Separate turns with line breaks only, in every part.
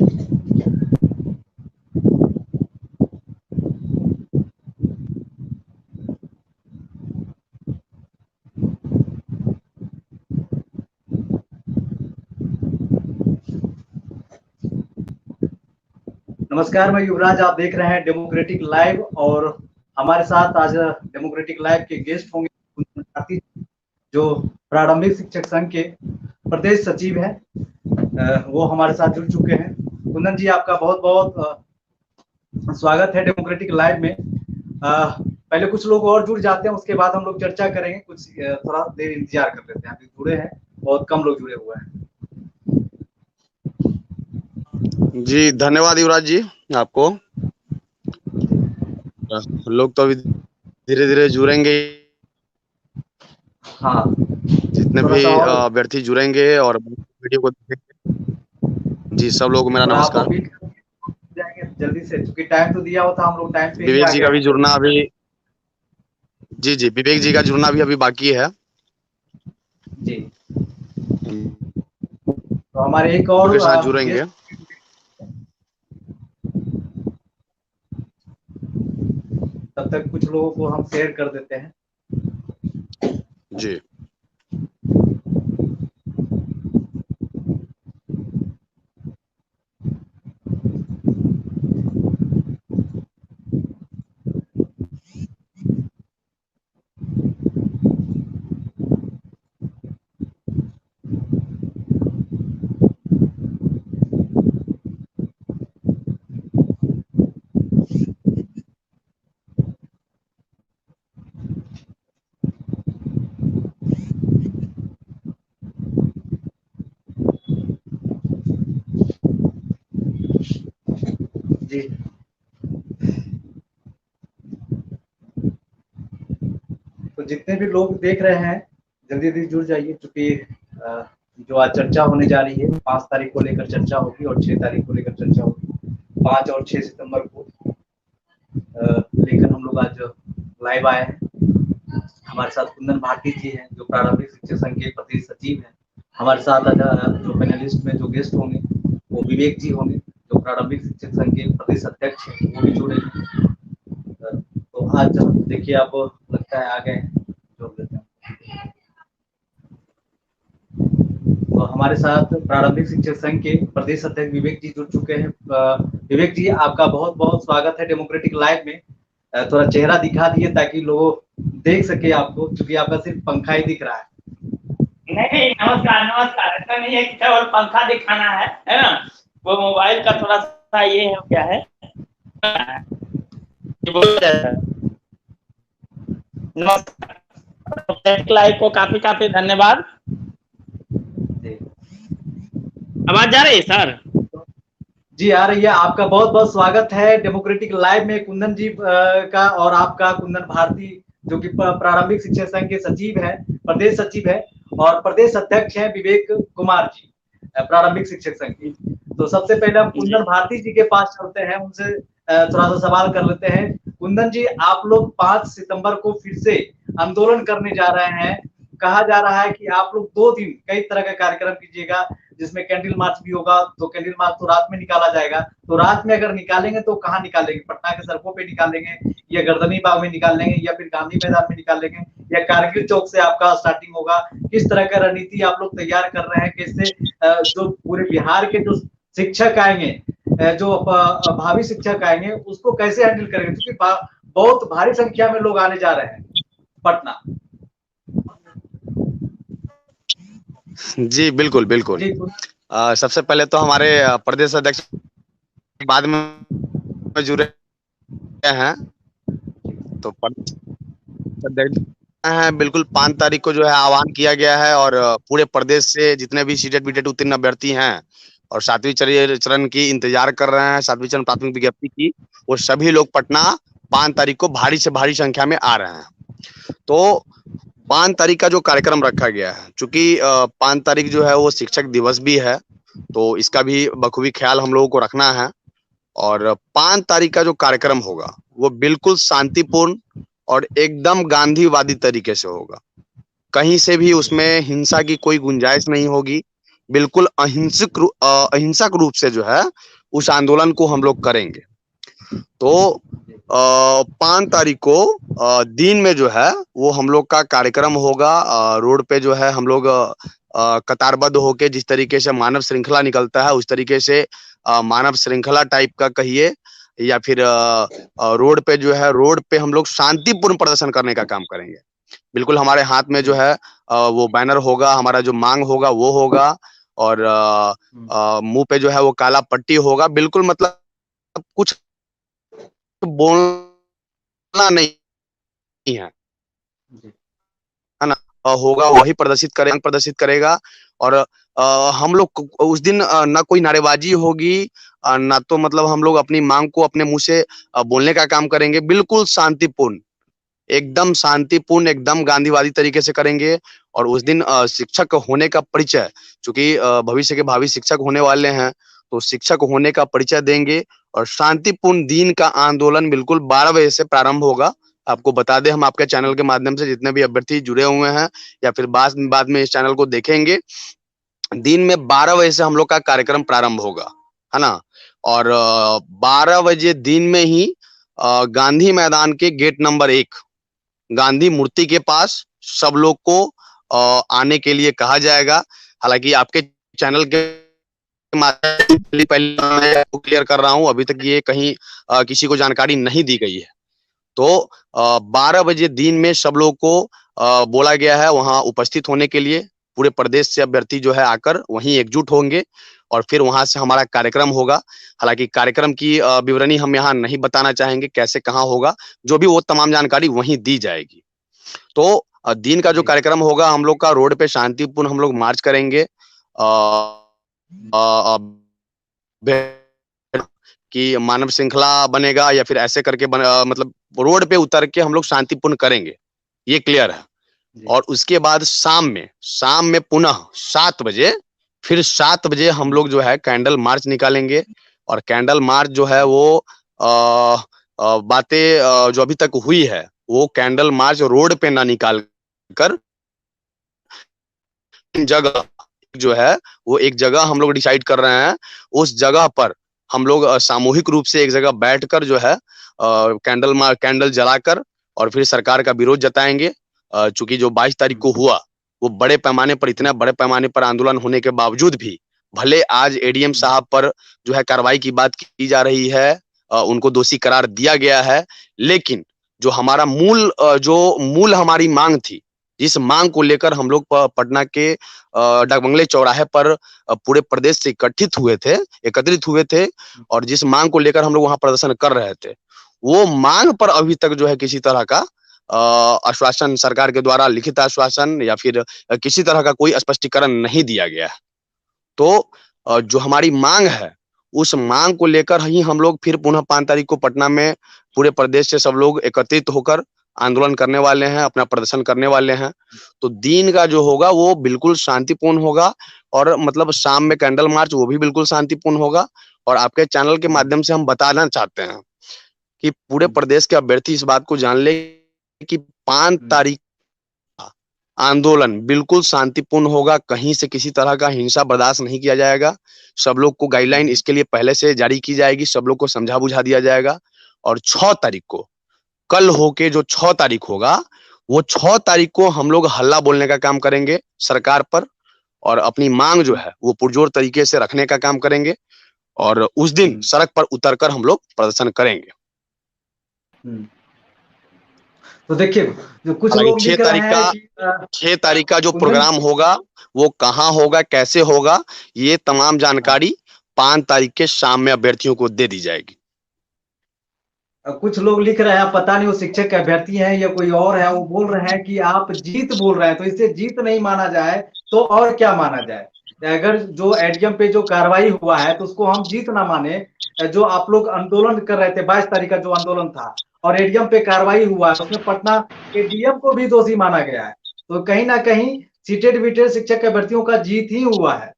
नमस्कार, मैं युवराज। आप देख रहे हैं डेमोक्रेटिक लाइव और हमारे साथ आज डेमोक्रेटिक लाइव के गेस्ट होंगे जो प्रारंभिक शिक्षक संघ के प्रदेश सचिव हैं। वो हमारे साथ जुड़ चुके हैं। कुंदन जी, आपका बहुत बहुत स्वागत है डेमोक्रेटिक लाइव में। पहले कुछ लोग और जुड़ जाते हैं, उसके बाद हम लोग चर्चा करेंगे। कुछ थोड़ा देर इंतजार कर लेते हैं। अभी जुड़े हैं, बहुत कम लोग जुड़े हुए हैं।
जी धन्यवाद युवराज जी आपको। लोग तो अभी धीरे धीरे जुड़ेंगे।
हाँ,
जितने भी अभ्यर्थी जुड़ेंगे और वीडियो को देखेंगे। जी सब लोगों को मेरा नमस्कार।
जल्दी से, क्योंकि टाइम तो दिया होता, हम लोग टाइम पे
विवेक जी का भी जुड़ना अभी जी विवेक जी का जुड़ना भी अभी बाकी है
जी। तो हमारे एक और
के साथ जुड़ेंगे।
तब तक कुछ लोगों को हम शेयर कर देते हैं।
जी
जी तो जितने भी लोग देख रहे हैं जल्दी जल्दी जुड़ जाइए, क्योंकि जो आज चर्चा होने जा रही है 5 तारीख को लेकर चर्चा होगी और 6 तारीख को लेकर चर्चा होगी। 5 और 6 सितंबर को लेकर हम लोग आज लाइव आए हैं। हमारे साथ कुंदन भारती जी हैं जो प्रारंभिक शिक्षक संघ के प्रदेश सचिव हैं। हमारे साथ जो पैनलिस्ट में जो गेस्ट होंगे वो विवेक जी होंगे जो प्रारंभिक शिक्षक संघ के प्रदेश अध्यक्ष हैं, वो भी जुड़े हैं। तो आज देखिए, आप लगता है आ गए जोड़ लेते हैं। तो हमारे साथ प्रारंभिक शिक्षक संघ के प्रदेश अध्यक्ष विवेक जी जुड़ चुके हैं। विवेक जी, आपका बहुत बहुत स्वागत है डेमोक्रेटिक लाइव में। थोड़ा चेहरा दिखा दिए ताकि लोग देख सके आपको, क्योंकि आपका सिर्फ पंखा ही दिख रहा है।
नहीं, नमस्कार नमस्कार। ऐसा नहीं है कि केवल पंखा दिखाना है ना। वो मोबाइल का थोड़ा सा ये है, क्या है नमस्कार। लाइव को काफी काफी धन्यवाद। आवाज जा रही है सर?
जी आ रही है। आपका बहुत बहुत स्वागत है डेमोक्रेटिक लाइव में कुंदन जी का, और आपका कुंदन भारती जो कि प्रारंभिक शिक्षक संघ के सचिव है, प्रदेश सचिव है, और प्रदेश अध्यक्ष हैं विवेक कुमार जी प्रारंभिक शिक्षक संघ के। तो सबसे पहले हम कुंदन भारती जी के पास चलते हैं, उनसे थोड़ा सा सवाल कर लेते हैं। कुंदन जी, आप लोग 5 सितंबर को फिर से आंदोलन करने जा रहे हैं। कहा जा रहा है कि आप लोग 2 दिन कई तरह का कार्यक्रम कीजिएगा, जिसमें कैंडल मार्च भी होगा। तो कैंडल मार्च तो रात में निकाला जाएगा। तो रात में अगर निकालेंगे तो कहाँ निकालेंगे? पटना के सड़कों पे निकालेंगे, या गर्दनी बाग में निकालेंगे, या फिर गांधी मैदान में निकालेंगे, या कारगिल चौक से आपका स्टार्टिंग होगा? किस तरह का रणनीति आप लोग तैयार कर रहे हैं? कैसे जो पूरे बिहार के जो शिक्षक आएंगे, जो भावी शिक्षक आएंगे, उसको कैसे हैंडल करेंगे? क्योंकि बहुत भारी संख्या में लोग आने जा रहे हैं पटना।
जी बिल्कुल बिल्कुल। सबसे पहले तो हमारे प्रदेश अध्यक्ष बाद में जुड़े हैं, तो प्रदेश अध्यक्ष हैं। बिल्कुल 5 तारीख को जो है आह्वान किया गया है, और पूरे प्रदेश से जितने भी सीटेट बीटेट उत्तीर्ण अभ्यर्थी हैं और 7वीं चरण की इंतजार कर रहे हैं, 7वीं चरण प्राथमिक विज्ञप्ति की, वो सभी लोग पटना 5 तारीख को भारी से भारी संख्या में आ रहे हैं। तो 5 तारीख का जो कार्यक्रम रखा गया है, चूंकि 5 तारीख जो है वो शिक्षक दिवस भी है, तो इसका भी बखूबी ख्याल हम लोगों को रखना है। और 5 तारीख का जो कार्यक्रम होगा वो बिल्कुल शांतिपूर्ण और एकदम गांधीवादी तरीके से होगा। कहीं से भी उसमें हिंसा की कोई गुंजाइश नहीं होगी। बिल्कुल अहिंसक रूप से जो है उस आंदोलन को हम लोग करेंगे। तो 5 तारीख को दिन में जो है वो हम लोग का कार्यक्रम होगा। रोड पे जो है हम लोग कतारबद्ध होके जिस तरीके से मानव श्रृंखला निकलता है उस तरीके से मानव श्रृंखला टाइप का कहिए, या फिर रोड पे जो है रोड पे हम लोग शांतिपूर्ण प्रदर्शन करने का काम करेंगे। बिल्कुल हमारे हाथ में जो है वो बैनर होगा, हमारा जो मांग होगा वो होगा, और मुंह पे जो है वो काला पट्टी होगा। बिल्कुल मतलब कुछ बोलना नहीं है ना, होगा वही प्रदर्शित करेगा। और हम लोग उस दिन ना कोई नारेबाजी होगी, ना तो मतलब हम लोग अपनी मांग को अपने मुंह से बोलने का काम करेंगे। बिल्कुल शांतिपूर्ण, एकदम शांतिपूर्ण, एकदम गांधीवादी तरीके से करेंगे। और उस दिन शिक्षक होने का परिचय, चूंकि भविष्य के भावी शिक्षक होने वाले हैं, तो शिक्षक होने का परिचय देंगे। और शांतिपूर्ण दिन का आंदोलन बिल्कुल 12 बजे से प्रारंभ होगा। आपको बता दें, हम आपके चैनल के माध्यम से जितने भी अभ्यर्थी जुड़े हुए हैं या फिर बाद में इस चैनल को देखेंगे, दिन में 12 बजे से हम लोग का कार्यक्रम प्रारंभ होगा, है ना। और 12 बजे दिन में ही गांधी मैदान के गेट नंबर 1 गांधी मूर्ति के पास सब लोग को आने के लिए कहा जाएगा। हालांकि आपके चैनल के माध्यम से पहले मैं क्लियर कर रहा हूं, अभी तक ये कहीं किसी को जानकारी नहीं दी गई है। तो 12 बजे दिन में सब लोग को बोला गया है वहां उपस्थित होने के लिए। पूरे प्रदेश से अभ्यर्थी जो है आकर वहीं एकजुट होंगे और फिर वहां से हमारा कार्यक्रम होगा। हालांकि कार्यक्रम की विवरणी हम यहाँ नहीं बताना चाहेंगे, कैसे कहाँ होगा, जो भी वो तमाम जानकारी वहीं दी जाएगी। तो दिन का जो कार्यक्रम होगा, हम लोग का रोड पे शांतिपूर्ण हम लोग मार्च करेंगे कि मानव श्रृंखला बनेगा या फिर ऐसे करके मतलब रोड पे उतर के हम लोग शांतिपूर्ण करेंगे, ये क्लियर है। और उसके बाद शाम में पुनः 7 बजे, फिर 7 बजे हम लोग जो है कैंडल मार्च निकालेंगे। और कैंडल मार्च जो है वो बातें जो अभी तक हुई है वो कैंडल मार्च रोड पे ना निकाल कर जगह जो है वो एक जगह हम लोग डिसाइड कर रहे हैं, उस जगह पर हम लोग सामूहिक रूप से एक जगह बैठकर जो है कैंडल जलाकर और फिर सरकार का विरोध जताएंगे। चूंकि जो 22 तारीख को हुआ वो बड़े पैमाने पर, इतना बड़े पैमाने पर आंदोलन होने के बावजूद भी, भले आज एडीएम साहब पर जो है कार्रवाई की बात की जा रही है, उनको दोषी करार दिया गया है, लेकिन जो हमारा मूल हमारी मांग थी, जिस मांग को लेकर हम लोग पटना के डाकबंगले चौराहे पर पूरे प्रदेश से एकत्रित हुए थे और जिस मांग को लेकर हम लोग वहां प्रदर्शन कर रहे थे, वो मांग पर अभी तक जो है किसी तरह का आश्वासन सरकार के द्वारा, लिखित आश्वासन या फिर किसी तरह का कोई स्पष्टीकरण नहीं दिया गया है। तो जो हमारी मांग है उस मांग को लेकर ही हम लोग फिर पुनः 5 तारीख को पटना में पूरे प्रदेश से सब लोग एकत्रित होकर आंदोलन करने वाले हैं, अपना प्रदर्शन करने वाले हैं। तो दिन का जो होगा वो बिल्कुल शांतिपूर्ण होगा और मतलब शाम में कैंडल मार्च वो भी बिल्कुल शांतिपूर्ण होगा। और आपके चैनल के माध्यम से हम बताना चाहते हैं कि पूरे प्रदेश के अभ्यर्थी इस बात को जान ले कि 5 तारीख आंदोलन बिल्कुल शांतिपूर्ण होगा, कहीं से किसी तरह का हिंसा बर्दाश्त नहीं किया जाएगा। सब लोग को गाइडलाइन इसके लिए पहले से जारी की जाएगी, सब लोग को समझा बुझा दिया जाएगा। और 6 तारीख को कल होके जो 6 तारीख होगा, वो 6 तारीख को हम लोग हल्ला बोलने का काम करेंगे सरकार पर और अपनी मांग जो है वो पुरजोर तरीके से रखने का काम करेंगे और उस दिन सड़क पर उतरकर हम लोग प्रदर्शन करेंगे।
तो देखिए, जो कुछ लोग
6 तारीख का जो प्रोग्राम होगा वो कहाँ होगा, कैसे होगा, ये तमाम जानकारी 5 तारीख के शाम में अभ्यर्थियों को दे दी जाएगी।
कुछ लोग लिख रहे हैं, पता नहीं वो शिक्षक के अभ्यर्थी हैं या कोई और है, वो बोल रहे हैं कि आप जीत बोल रहे हैं, तो इसे जीत नहीं माना जाए तो और क्या माना जाए? अगर जो एडीएम पे जो कार्रवाई हुआ है तो उसको हम जीत ना माने, जो आप लोग आंदोलन कर रहे थे 22 तारीख का जो आंदोलन था और एडीएम पे कार्रवाई हुआ है उसमें पटना एडीएम को भी दोषी माना गया है, तो कहीं ना कहीं सीटेड बीटेड शिक्षक के अभ्यर्थियों का जीत ही हुआ है।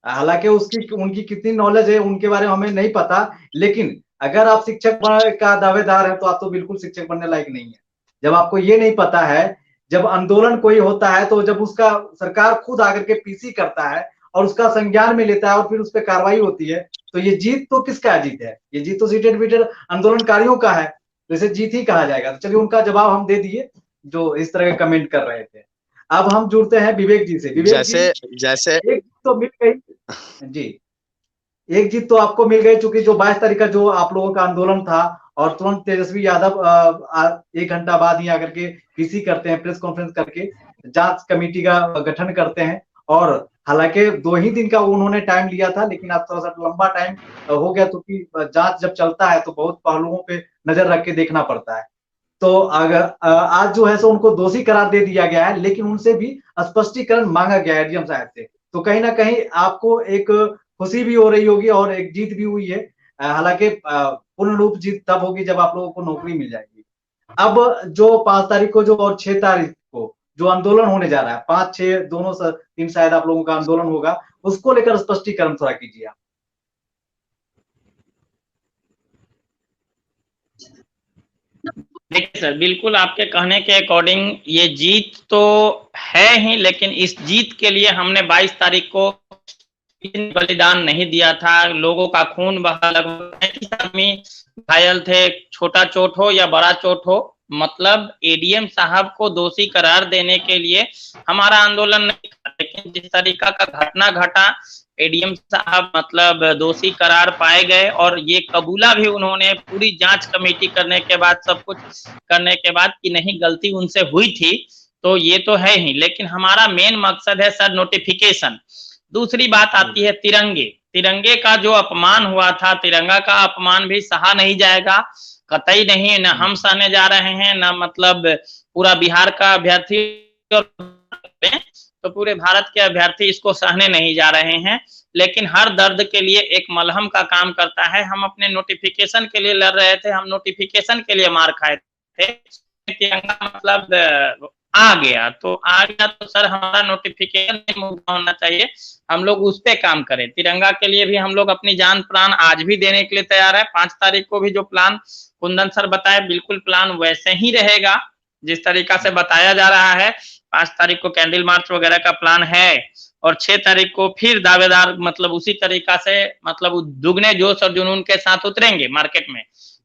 हालांकि उनकी कितनी नॉलेज है उनके बारे में हमें नहीं पता, लेकिन अगर आप शिक्षक का दावेदार है तो आप तो बिल्कुल शिक्षक बनने लायक नहीं है। जब आपको ये नहीं पता है, जब आंदोलन कोई होता है तो जब उसका सरकार खुद आकर के पीसी करता है और उसका संज्ञान में लेता है और फिर उस पर कार्रवाई होती है, तो ये जीत तो किसका जीत है? ये जीत तो सीटेड बीटेड आंदोलनकारियों का है, तो इसे जीत ही कहा जाएगा। तो चलिए उनका जवाब हम दे दिए जो इस तरह का कमेंट कर रहे थे। अब हम जुड़ते हैं विवेक जी से। विवेक जी,
जैसे
एक तो मिल गई जी, एक जीत तो आपको मिल गई, चूंकि जो 22 तारीख का जो आप लोगों का आंदोलन था और तुरंत तेजस्वी यादव 1 घंटा बाद ही आकर के पीसी करते हैं, प्रेस कॉन्फ्रेंस करके जांच कमेटी का गठन करते हैं। और हालांकि 2 ही दिन का उन्होंने टाइम लिया था, लेकिन अब थोड़ा सा लंबा टाइम हो गया, क्योंकि जांच जब चलता है तो बहुत पहलुओं पे नजर रख के देखना पड़ता है। तो अगर आज जो है सो उनको दोषी करार दे दिया गया है, लेकिन उनसे भी स्पष्टीकरण मांगा गया है डीएम साहब से। तो कहीं ना कहीं आपको एक खुशी भी हो रही होगी और एक जीत भी हुई है। हालांकि पूर्ण रूप जीत तब होगी जब आप लोगों को नौकरी मिल जाएगी। अब जो 5 तारीख को जो और 6 तारीख को जो आंदोलन होने जा रहा है, 5 6 दोनों दिन शायद आप लोगों का आंदोलन होगा, उसको लेकर स्पष्टीकरण थोड़ा कीजिए आप।
देखिए सर, बिल्कुल आपके कहने के अकॉर्डिंग ये जीत तो है ही, लेकिन इस जीत के लिए हमने 22 तारीख को बलिदान नहीं दिया था। लोगों का खून बहा, लगभग 35 आदमी घायल थे, छोटा चोट हो या बड़ा चोट हो। मतलब एडीएम साहब को दोषी करार देने के लिए हमारा आंदोलन नहीं था, लेकिन जिस तरीका का घटना घटा, एडीएम साहब मतलब दोषी करार पाए गए और ये कबूला भी उन्होंने पूरी जांच कमेटी करने के बाद, सब कुछ करने के बाद, कि नहीं गलती उनसे हुई थी। तो ये तो है ही, लेकिन हमारा मेन मकसद है सर नोटिफिकेशन। दूसरी बात आती है तिरंगे। तिरंगे का जो अपमान हुआ था, तिरंगा का अपमान भी सहा नहीं जाएगा, कतई नहीं। न हम सहने जा रहे हैं, न मतलब पूरा बिहार का अभ्यर्थी और तो पूरे भारत के अभ्यर्थी इसको सहने नहीं जा रहे हैं। लेकिन हर दर्द के लिए एक मलहम का काम करता है। हम अपने नोटिफिकेशन के लिए लड़ रहे थे, हम नोटिफिकेशन के लिए मार खाए थे। तिरंगा मतलब आ गया तो सर हमारा नोटिफिकेशन मुद्दा होना चाहिए, हम लोग उस पे काम करें। तिरंगा के लिए भी हम लोग अपनी जान प्राण आज भी देने के लिए तैयार है। 5 तारीख को भी जो प्लान कुंदन सर बताए, बिल्कुल प्लान वैसे ही रहेगा जिस तरीका से बताया जा रहा है। 5 तारीख को कैंडल मार्च वगैरह का प्लान है और 6 तारीख को फिर दावेदार मतलब उसी तरीका से मतलब दुगने जोश और जुनून के साथ उतरेंगे मार्केट में।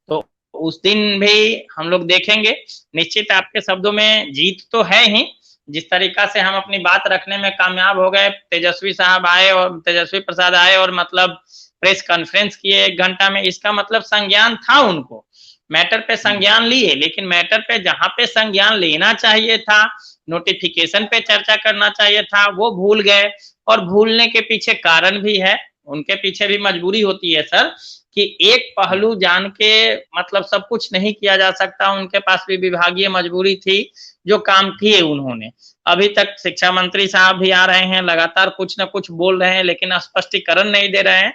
तो उस दिन भी हम लोग देखेंगे। निश्चित आपके शब्दों में जीत तो है ही, जिस तरीका से हम अपनी बात रखने में कामयाब हो गए, तेजस्वी साहब आए और तेजस्वी प्रसाद आए और मतलब प्रेस कॉन्फ्रेंस किए 1 घंटा में, इसका मतलब संज्ञान था, उनको मैटर पे संज्ञान लिए। लेकिन मैटर पे जहां पे संज्ञान लेना चाहिए था, नोटिफिकेशन पे चर्चा करना चाहिए था, वो भूल गए। और भूलने के पीछे कारण भी है, उनके पीछे भी मजबूरी होती है सर, कि एक पहलू जान के मतलब सब कुछ नहीं किया जा सकता। उनके पास भी विभागीय मजबूरी थी, जो काम किए उन्होंने। अभी तक शिक्षा मंत्री साहब भी आ रहे हैं, लगातार कुछ ना कुछ बोल रहे हैं, लेकिन स्पष्टीकरण नहीं दे रहे हैं।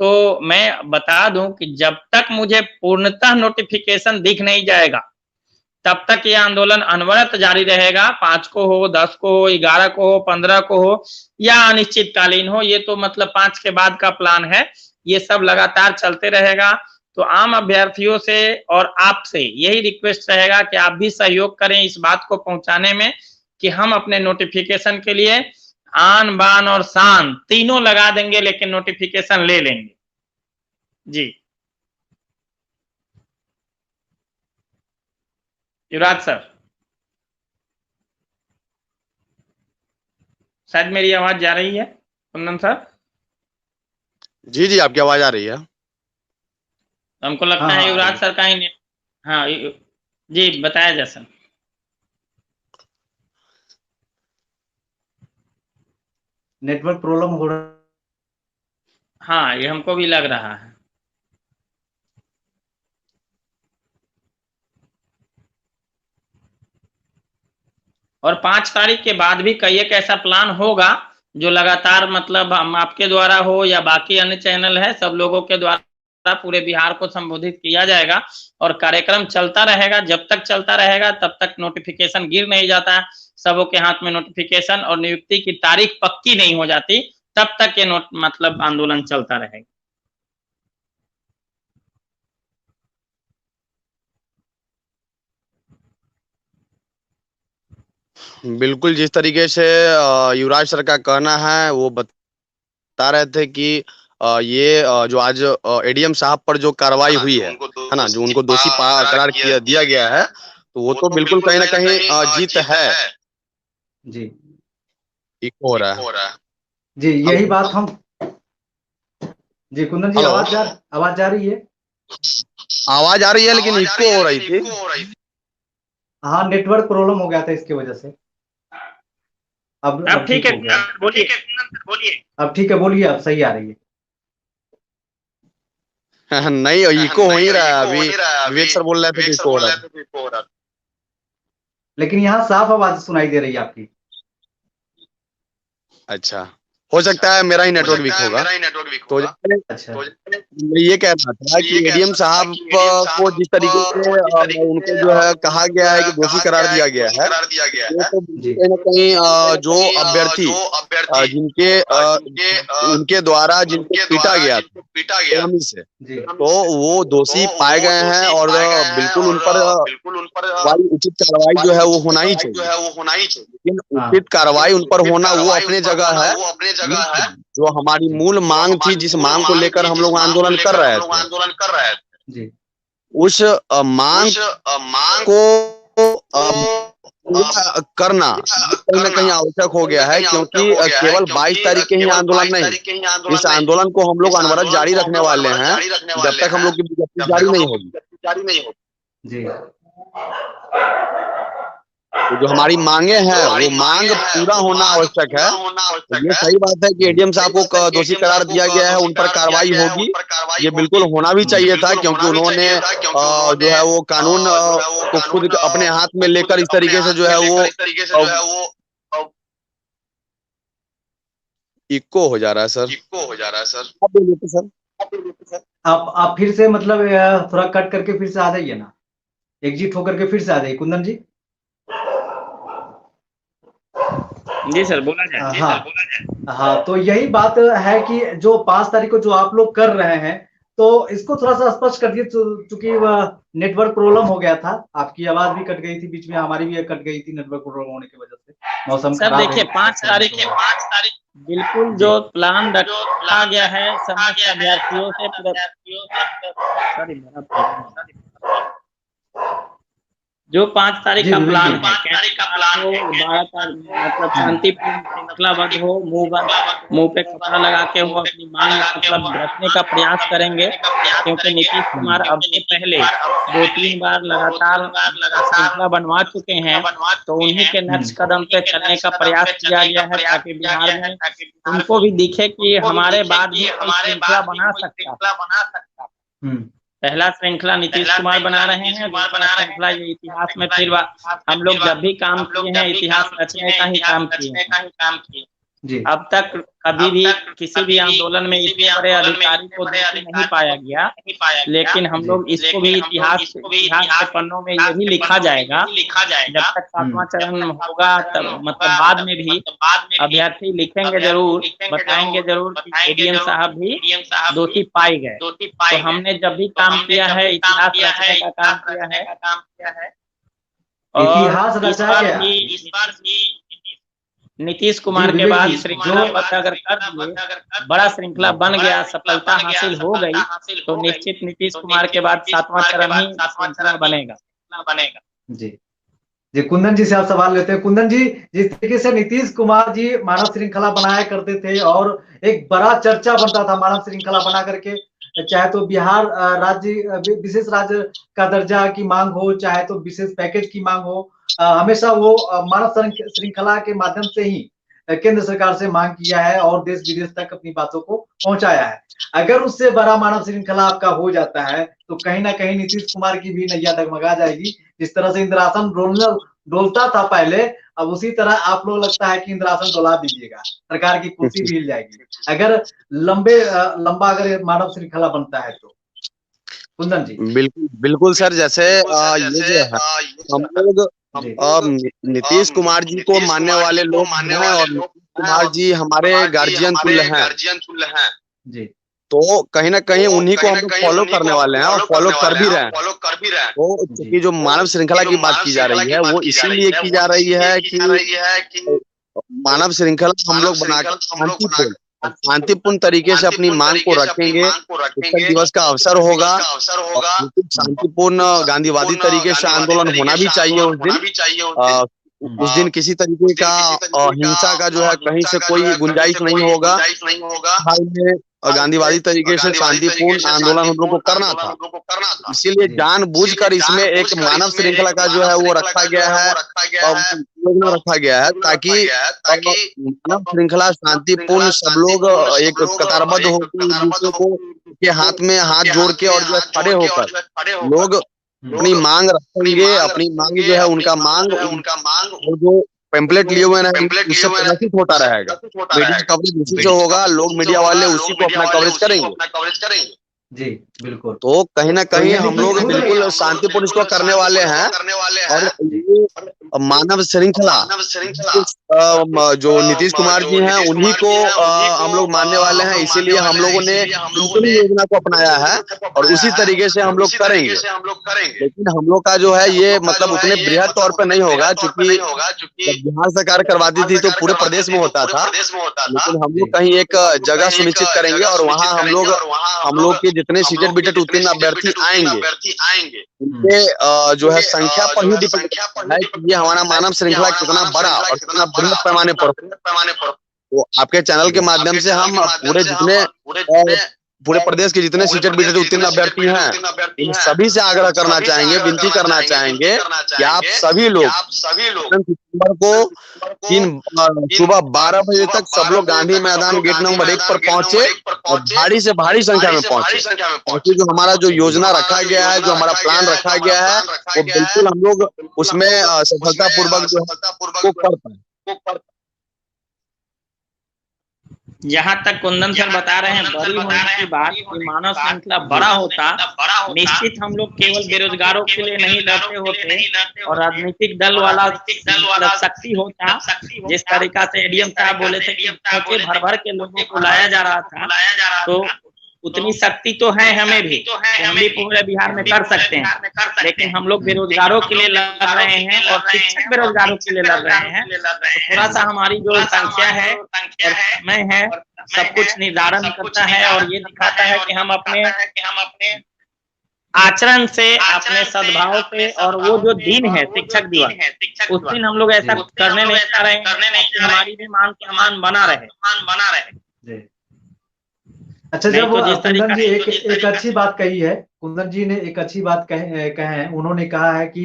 तो मैं बता दूं कि जब तक मुझे पूर्णतः नोटिफिकेशन दिख नहीं जाएगा, तब तक ये आंदोलन अनवरत जारी रहेगा। 5 को हो, 10 को हो, 11 को हो, 15 को हो या अनिश्चितकालीन हो, ये तो मतलब 5 के बाद का प्लान है। ये सब लगातार चलते रहेगा। तो आम अभ्यर्थियों से और आपसे यही रिक्वेस्ट रहेगा कि आप भी सहयोग करें इस बात को पहुंचाने में कि हम अपने नोटिफिकेशन के लिए आन बान और शान तीनों लगा देंगे, लेकिन नोटिफिकेशन ले लेंगे। जी युवराज सर, शायद मेरी आवाज जा रही है कुंदन सर?
जी जी, आपकी आवाज आ रही है।
हमको लगता
हाँ
है
हाँ
युवराज सर का ही नेट। हाँ जी, बताया जैसा।
नेटवर्क प्रॉब्लम हो रहा
हाँ, ये हमको भी लग रहा है। और 5 तारीख के बाद भी कई एक ऐसा प्लान होगा जो लगातार मतलब हम आपके द्वारा हो या बाकी अन्य चैनल है, सब लोगों के द्वारा पूरे बिहार को संबोधित किया जाएगा और कार्यक्रम चलता रहेगा। जब तक चलता रहेगा तब तक नोटिफिकेशन गिर नहीं जाता, सबों के हाथ में नोटिफिकेशन और नियुक्ति की तारीख पक्की नहीं हो जाती, तब तक ये मतलब आंदोलन चलता रहेगा।
बिल्कुल, जिस तरीके से युवराज सर का कहना है वो बता रहे थे कि ये जो आज एडीएम साहब पर जो कार्रवाई हुई है ना, जो उनको दोषी करार दिया गया है, तो वो तो बिल्कुल कहीं ना कहीं जीत है
जी।
इको हो रहा है
जी, यही बात हम जी कुंदन जी, आवाज जा रही है?
आवाज आ रही है लेकिन इको हो रही थी।
हाँ, नेटवर्क प्रॉब्लम हो गया था इसकी वजह से। अब
ठीक है, बोलिए।
अब ठीक है, बोलिए, अब सही आ रही है।
नहीं, इको हो ही रहा है अभी। विवेक सर बोल रहे थे कि इको हो रहा है,
लेकिन यहाँ साफ आवाज सुनाई दे रही है आपकी।
अच्छा, हो सकता है मेरा ही नेटवर्क वीक होगा। तो
अच्छा,
मैं ये कह रहा था कि एडीएम साहब को जिस तरीके से उनको जो है कहा गया है कि दोषी करार दिया गया है, तो कहीं न कहीं जो अभ्यर्थी जिनके उनके द्वारा जिनको पीटा गया था से, तो वो दोषी पाए गए हैं और बिल्कुल उन पर उचित कार्रवाई जो है वो होना ही चाहिए। लेकिन उचित कार्रवाई उन पर होना वो अपने जगह है। जो हमारी मूल मांग थी, जिस मांग को लेकर हम लोग आंदोलन कर रहे थे, उस मांग को करना कहीं न कहीं आवश्यक हो गया है, क्योंकि केवल 22 तारीख के ही आंदोलन नहीं, इस आंदोलन को हम लोग अनवरत जारी रखने वाले हैं जब तक हम लोग की विज्ञप्ति जारी नहीं होगी।
जी।
तो जो हमारी मांगे हैं वो मांग पूरा होना आवश्यक है। तो ये सही बात है कि एडीएम साहब को दोषी करार दिया गया है, उन पर कार्रवाई होगी, ये बिल्कुल होना भी चाहिए था, क्योंकि उन्होंने जो है वो कानून को खुद अपने हाथ में लेकर इस तरीके से जो है वो इको हो जा रहा है सर। आप बोलिए तो सर।
आप फिर से मतलब थोड़ा कट करके फिर से आ जाइए ना, एग्जिट होकर के फिर से आ जाइए कुंदन जी।
जी सर, बोला जाए।
हाँ, तो यही बात है कि जो 5 तारीख को जो आप लोग कर रहे हैं, तो इसको थोड़ा सा स्पष्ट कर दिए, चूंकि नेटवर्क प्रॉब्लम हो गया था, आपकी आवाज भी कट गई थी बीच में, हमारी भी कट गई थी नेटवर्क प्रॉब्लम होने की वजह से। मौसम
सर देखिए, 5 तारीख बिल्कुल जो प्लान रखा गया है समस्त अभ्यर्थियों से जो 5 तारीख का प्लान है, मतलब शांतिपूर्ण श्रृंखलाबद्ध हो, मुंह पे कपड़ा लगा के वो अपनी मांग मतलब रखने का प्रयास करेंगे, क्योंकि नीतीश कुमार अब से पहले 2-3 बार लगातार श्रृंखला बनवा चुके हैं, तो उन्हीं के नक्श कदम पे चलने का प्रयास किया गया है, ताकि बिहार में उनको भी दिखे कि हमारे बाद भी श्रृंखला बना सकता। पहला श्रृंखला नीतीश कुमार बना रहे हैं, दूसरा श्रृंखला ये इतिहास में फिर हम लोग जब भी काम किए हैं इतिहास रचने का ही काम किए। अब तक कभी भी किसी भी आंदोलन में इतने बड़े अधिकारी को नहीं पाया गया, लेकिन हम लोग इसको भी इतिहास के पन्नों में यही लिखा जाएगा। जब तक 7वां चरण होगा तब मतलब बाद में भी अभ्यर्थी लिखेंगे जरूर, बताएंगे जरूर कि एडीएम साहब भी दोषी पाए गए। तो हमने जब भी काम किया है इतिहास रचने का काम किया है, और इस बार भी नीतीश कुमार के बाद श्रृंखलाबद्ध अगर कर दिए, बड़ा श्रृंखला बन गया, सफलता हासिल हो गई, तो निश्चित नीतीश कुमार के बाद 7वां चरण ही श्रृंखला बनेगा।
जी कुंदन जी से आप सवाल लेते हैं। कुंदन जी, जिस तरीके से नीतीश कुमार जी मानव श्रृंखला बनाया करते थे और एक बड़ा चर्चा बनता था मानव श्रृंखला बना करके, चाहे तो बिहार राज्य विशेष राज्य का दर्जा की मांग हो, चाहे तो विशेष पैकेज की मांग हो, हमेशा वो मानव श्रृंखला के माध्यम से ही केंद्र सरकार से मांग किया है और देश विदेश तक अपनी बातों को पहुंचाया है। अगर उससे बड़ा मानव श्रृंखला आपका हो जाता है तो कहीं ना कहीं नीतीश कुमार की भी नैया डगमगा जाएगी। जिस तरह से इंद्रासन डोलता था पहले, अब उसी तरह आप लोग लगता है कि इंद्रासन डोला दीजिएगा, सरकार की कुर्सी भी हिल जाएगी अगर लंबा अगर मानव श्रृंखला बनता है तो। कुंदन जी।
बिल्कुल सर, जैसे ये जो है हम लोग नीतीश कुमार जी को मानने वाले लोग हैं और नीतीश कुमार जी हमारे गार्जियन तुल्य हैं
जी,
तो कहीं ना कहीं उन्हीं को हम फॉलो करने वाले हैं और फॉलो कर भी रहे हैं। तो क्योंकि जो मानव श्रृंखला की बात की जा रही है वो इसीलिए की जा रही है कि मानव श्रृंखला हम लोग बनाकर शांतिपूर्ण तरीके से अपनी मांग को रखेंगे। शिक्षक दिवस का अवसर होगा, शांतिपूर्ण गांधीवादी तरीके से आंदोलन होना भी चाहिए उस दिन किसी तरीके का हिंसा का जो है कहीं से कोई गुंजाइश नहीं होगा। हाल में गांधीवादी तरीके से शांतिपूर्ण आंदोलन हम लोग को करना था, इसीलिए जानबूझकर इसमें एक मानव श्रृंखला का जो है वो रखा गया है, योजना रखा गया है ताकि मानव श्रृंखला शांतिपूर्ण सब लोग एक कतारबद्ध होकर दूसरे को के हाथ में हाथ जोड़ के और जो खड़े होकर लोग अपनी मांग रखेंगे। अपनी मांग जो है उनका मांग वो जो पेम्पलेट लिए हुए हैं उससे प्रदर्शित होता रहेगा। मीडिया कवरेज उसी से होगा, लोग मीडिया वाले उसी को अपना कवरेज करेंगे।
जी बिल्कुल।
तो कहीं ना कहीं हम लोग बिल्कुल शांतिपूर्ण इसको करने वाले हैं और ये मानव श्रृंखला जो नीतीश कुमार जी हैं उन्हीं को हम लोग मानने वाले हैं, इसीलिए हम लोगों ने योजना को अपनाया है और उसी तरीके से हम लोग करेंगे। लेकिन हम लोग का जो है ये मतलब उतने बृहद तौर पर नहीं होगा, क्योंकि बिहार सरकार करवाती थी तो पूरे प्रदेश में होता था, लेकिन हम लोग कहीं एक जगह सुनिश्चित करेंगे और वहाँ हम लोग के जितने सीटेड बीटेड उत्तीर्ण अभ्यर्थी आएंगे उनके जो है संख्या पर ही डिपेंड है कि ये हमारा मानव श्रृंखला कितना बड़ा और कितना बृहद पैमाने पर। तो आपके चैनल के माध्यम से हम पूरे प्रदेश के जितने सीटेड बीटेड उत्तीर्ण अभ्यर्थी हैं इन सभी से आग्रह करना चाहेंगे, विनती करना चाहेंगे कि आप सभी लोग सितंबर को सुबह 12 बजे तक सब लोग गांधी मैदान गेट नंबर 1 पर पहुंचे और भारी से भारी संख्या में पहुंचे, क्योंकि जो हमारा जो योजना रखा गया है, जो हमारा प्लान रखा गया है वो बिल्कुल हम लोग उसमें सफलतापूर्वक जो है कर पाए।
जहाँ तक कुंदन सर बता रहे हैं बड़ी होने की बात, कि मानव श्रृंखला बड़ा होता, निश्चित हम लोग केवल बेरोजगारों के लिए नहीं लड़ते होते और राजनीतिक दल वाला शक्ति होता। जिस तरीका से एडीएम साहब बोले थे कि भर भर के लोगों को लाया जा रहा था, तो उतनी शक्ति तो है हमें भी, हम भी पूरे बिहार में कर सकते हैं। लेकिन हम लोग बेरोजगारों के लिए लड़ रहे हैं और शिक्षक बेरोजगारों के लिए लड़ रहे हैं। तो थोड़ा सा हमारी जो संख्या है और समय है सब कुछ निर्धारण करता है और ये दिखाता है कि हम अपने आचरण से, अपने सद्भाव से, और वो जो दिन है शिक्षक दिवस, उस दिन हम लोग ऐसा करने नहीं जा रहे हैं, हमारी भी मान सम्मान बना रहे।
अच्छा, जब कुंदन जी एक अच्छी बात कही है, कुंदन जी ने एक अच्छी बात कहे हैं, उन्होंने कहा है कि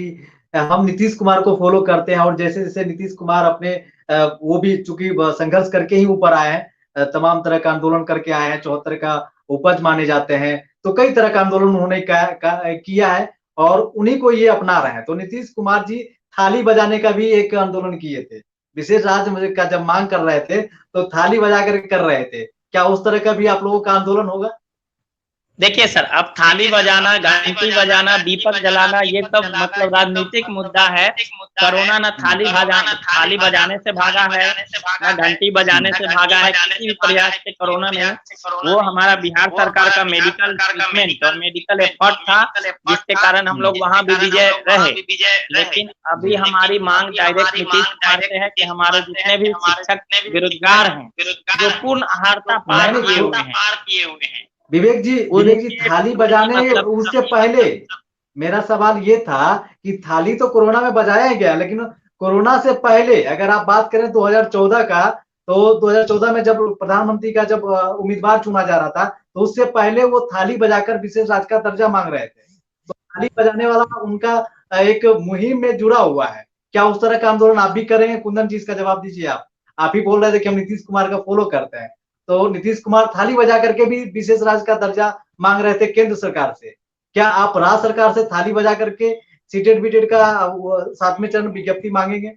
हम नीतीश कुमार को फॉलो करते हैं और जैसे जैसे नीतीश कुमार अपने वो भी चूंकि संघर्ष करके ही ऊपर आए हैं, तमाम तरह का आंदोलन करके आए हैं, 74 का उपज माने जाते हैं, तो कई तरह का आंदोलन उन्होंने किया है और उन्हीं को ये अपना रहे हैं। तो नीतीश कुमार जी थाली बजाने का भी एक आंदोलन किए थे, विशेष राज्य का जब मांग कर रहे थे तो थाली बजा कर रहे थे। क्या उस तरह का भी आप लोगों का आंदोलन होगा?
देखिए सर, अब थाली बजाना, घंटी बजाना, दीपक जलाना, ये सब मतलब राजनीतिक मुद्दा है। कोरोना न थाली बजाने से भागा है, न घंटी बजाने से भागा है, किसी भी प्रयास से कोरोना ने। वो हमारा बिहार सरकार का मेडिकल ट्रीटमेंट और मेडिकल एफर्ट था, जिसके कारण हम लोग वहाँ भी विजय रहे। लेकिन अभी हमारी मांग डायरेक्ट नीतीश कुमार से है कि हमारे जितने भी शिक्षक बेरोजगार हैं, जो पूर्ण अहार्ता पार किए हुए हैं।
विवेक जी थाली बजाने उससे पहले मेरा सवाल ये था कि थाली तो कोरोना में बजाया गया, लेकिन कोरोना से पहले अगर आप बात करें 2014 का, तो 2014 में जब प्रधानमंत्री का जब उम्मीदवार चुना जा रहा था, तो उससे पहले वो थाली बजाकर विशेष राज्य का दर्जा मांग रहे थे। तो थाली बजाने वाला उनका एक मुहिम में जुड़ा हुआ है। क्या उस तरह का आंदोलन आप भी करेंगे? कुंदन जी इसका जवाब दीजिए। आप ही बोल रहे थे कि हम नीतीश कुमार का फॉलो करते हैं, तो नीतीश कुमार थाली बजा करके भी विशेष राज्य का दर्जा मांग रहे थे केंद्र सरकार से। क्या आप राज्य सरकार से थाली बजा करके सीटेड बीटेड का 7वें चरण विज्ञप्ति मांगेंगे?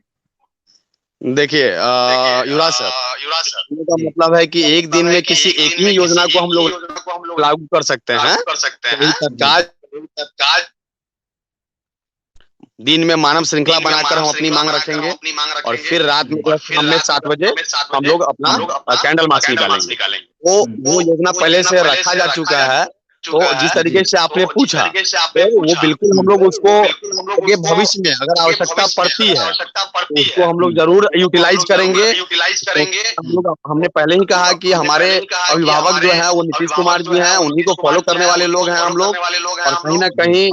देखिए युवराज सर, का मतलब है कि एक दिन में किसी एक ही योजना को हम लोग लागू कर सकते हैं। दिन में मानव श्रृंखला बनाकर हम अपनी मांग रखेंगे और फिर रात में शाम में 7 बजे हम लोग अपना कैंडल मार्च निकालेंगे। वो योजना पहले से रखा जा चुका है तो जिस तरीके से आपने पूछा तो वो बिल्कुल हम लोग उसको आगे भविष्य में अगर आवश्यकता पड़ती है तो उसको हम लोग जरूर यूटिलाइज करेंगे। तो हमने पहले ही कहा कि हमारे अभिभावक जो है वो नीतीश कुमार जी हैं, उन्हीं को फॉलो करने वाले लोग हैं हम लोग, और कहीं ना कहीं